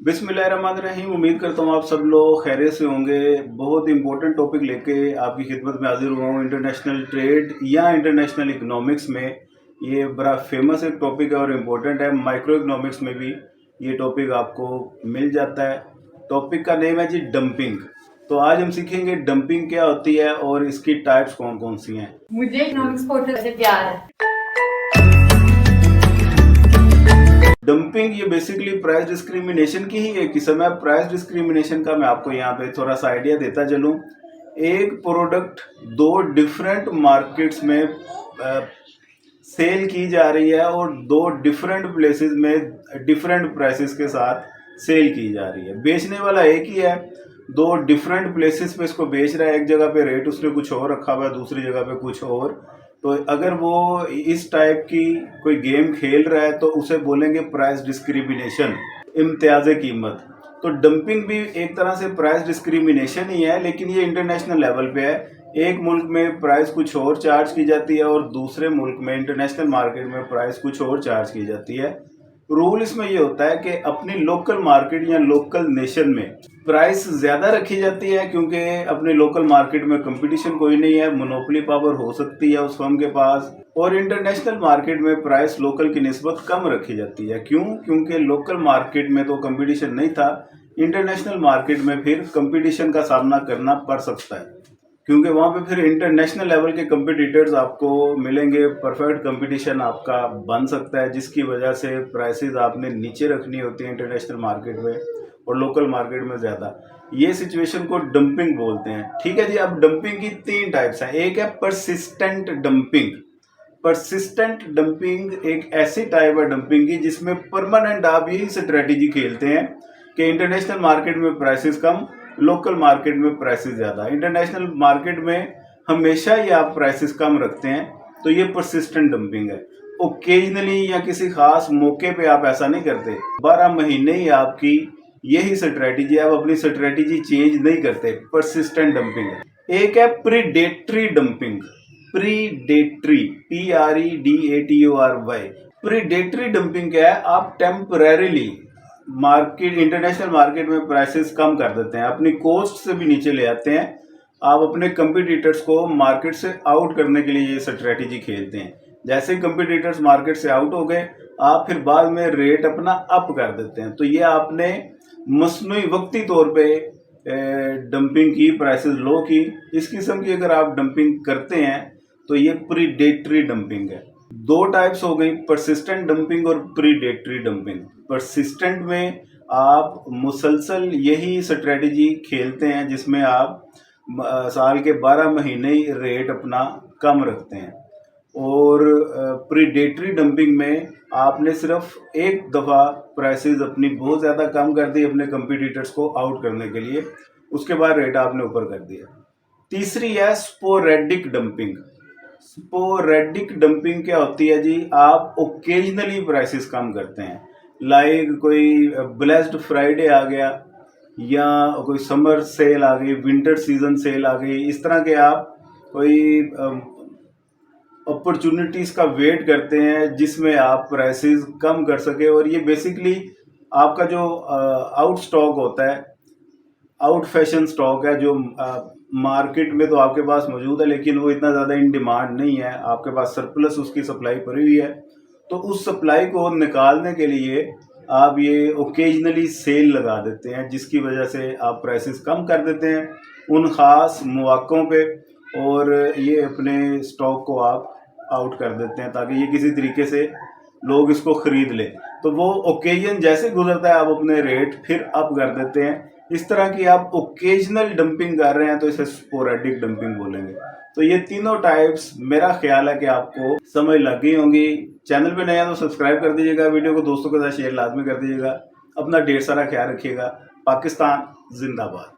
बिस्मिल्लाहिर्रहमानिर्रहीम। उम्मीद करता हूँ आप सब लोग खैरियत से होंगे। बहुत इंपॉर्टेंट टॉपिक लेके आपकी खिदमत में हाजिर हुआ हूँ। इंटरनेशनल ट्रेड या इंटरनेशनल इकोनॉमिक्स में ये बड़ा फेमस एक टॉपिक है और इम्पोर्टेंट है। माइक्रो इकोनॉमिक्स में भी ये टॉपिक आपको मिल जाता है। टॉपिक का नेम है जी डंपिंग। तो आज हम सीखेंगे डंपिंग क्या होती है और इसकी टाइप्स कौन कौन सी हैं। मुझे इकोनॉमिक्स पोर्टल से प्यार है। डंपिंग ये बेसिकली प्राइस डिस्क्रिमिनेशन की ही एक किस्म है। प्राइस डिस्क्रिमिनेशन का मैं आपको यहाँ पे थोड़ा सा आइडिया देता चलूँ। एक प्रोडक्ट दो डिफरेंट मार्केट्स में सेल की जा रही है और दो डिफरेंट प्लेसेस में डिफरेंट प्राइसेस के साथ सेल की जा रही है। बेचने वाला एक ही है, दो डिफरेंट प्लेसेस पे इसको बेच रहा है। एक जगह पे रेट उसने कुछ और रखा हुआ है, दूसरी जगह पे कुछ और। तो अगर वो इस टाइप की कोई गेम खेल रहा है तो उसे बोलेंगे प्राइस डिस्क्रिमिनेशन, इम्तियाज कीमत। तो डंपिंग भी एक तरह से प्राइस डिस्क्रिमिनेशन ही है, लेकिन ये इंटरनेशनल लेवल पे है। एक मुल्क में प्राइस कुछ और चार्ज की जाती है और दूसरे मुल्क में इंटरनेशनल मार्केट में प्राइस कुछ और चार्ज की जाती है। रूल इसमें ये होता है कि अपनी लोकल मार्केट या लोकल नेशन में प्राइस ज़्यादा रखी जाती है, क्योंकि अपने लोकल मार्केट में कंपटीशन कोई नहीं है, मोनोपोली पावर हो सकती है उस फर्म के पास। और इंटरनेशनल मार्केट में प्राइस लोकल की निस्बत कम रखी जाती है। क्यों? क्योंकि लोकल मार्केट में तो कंपटीशन नहीं था, इंटरनेशनल मार्केट में फिर कंपटीशन का सामना करना पड़ सकता है, क्योंकि वहाँ पे फिर इंटरनेशनल लेवल के कंपटीटर्स आपको मिलेंगे। परफेक्ट कंपटीशन आपका बन सकता है, जिसकी वजह से प्राइसेस आपने नीचे रखनी होती है इंटरनेशनल मार्केट में और लोकल मार्केट में ज़्यादा। ये सिचुएशन को डंपिंग बोलते हैं। ठीक है जी। अब डंपिंग की तीन टाइप्स हैं। एक है परसिस्टेंट डंपिंग। परसिस्टेंट डंपिंग एक ऐसी टाइप है डंपिंग की जिसमें परमानेंट आप यही स्ट्रेटेजी खेलते हैं कि इंटरनेशनल मार्केट में प्राइसेस कम, लोकल मार्केट में प्राइसेस ज़्यादा। इंटरनेशनल मार्केट में हमेशा ही आप प्राइसेस कम रखते हैं, तो ये परसिस्टेंट डंपिंग है। ओकेजनली या किसी खास मौके पे आप ऐसा नहीं करते। 12 महीने ही आपकी यही स्ट्रेटेजी है, आप अपनी स्ट्रेटेजी चेंज नहीं करते। परसिस्टेंट डंपिंग है। एक है predatory dumping. Predatory, PREDATORY। Predatory dumping क्या है? आप टेम्परेरीली मार्केट, इंटरनेशनल मार्केट में प्राइसेस कम कर देते हैं, अपनी कॉस्ट से भी नीचे ले आते हैं। आप अपने कंपटीटर्स को मार्केट से आउट करने के लिए ये स्ट्रेटेजी खेलते हैं। जैसे ही कंपटीटर्स मार्केट से आउट हो गए, आप फिर बाद में रेट अपना अप कर देते हैं। तो ये आपने मसनूई वक्ती तौर पे डंपिंग की, प्राइसेस लो की। इस किस्म की अगर आप डंपिंग करते हैं तो ये प्रीडेटरी डंपिंग है। दो टाइप्स हो गई, परसिस्टेंट डंपिंग और प्रीडेटरी डंपिंग। परसिस्टेंट में आप मुसलसल यही स्ट्रेटेजी खेलते हैं जिसमें आप साल के 12 महीने ही रेट अपना कम रखते हैं। और प्रीडेटरी डंपिंग में आपने सिर्फ एक दफ़ा प्राइसेस अपनी बहुत ज़्यादा कम कर दी अपने कंपटीटर्स को आउट करने के लिए, उसके बाद रेट आपने ऊपर कर दिया। तीसरी है स्पोरेडिक डंपिंग। स्पोरेडिक डंपिंग क्या होती है जी? आप ओकेजनली प्राइसेस कम करते हैं। लाइक कोई ब्लेस्ड फ्राइडे आ गया या कोई समर सेल आ गई, विंटर सीजन सेल आ गई, इस तरह के आप कोई अपॉर्चुनिटीज़ का वेट करते हैं जिसमें आप प्राइसेस कम कर सके। और ये बेसिकली आपका जो आउट स्टॉक होता है, आउट फैशन स्टॉक है, जो मार्केट में तो आपके पास मौजूद है लेकिन वो इतना ज़्यादा इन डिमांड नहीं है, आपके पास सरप्लस उसकी सप्लाई पड़ी हुई है। तो उस सप्लाई को निकालने के लिए आप ये ओकेजनली सेल लगा देते हैं, जिसकी वजह से आप प्राइसेस कम कर देते हैं उन ख़ास मौक़ों पे, और ये अपने स्टॉक को आप आउट कर देते हैं ताकि ये किसी तरीके से लोग इसको ख़रीद लें। तो वो ओकेजन जैसे गुजरता है आप अपने रेट फिर अप कर देते हैं। इस तरह की आप ओकेजनल डंपिंग कर रहे हैं तो इसे स्पोरेडिक डंपिंग बोलेंगे। तो ये तीनों टाइप्स मेरा ख्याल है कि आपको समझ लग गई होंगी। चैनल पे नया तो सब्सक्राइब कर दीजिएगा, वीडियो को दोस्तों के साथ शेयर लाजमी कर दीजिएगा। अपना ढेर सारा ख्याल रखिएगा। पाकिस्तान जिंदाबाद।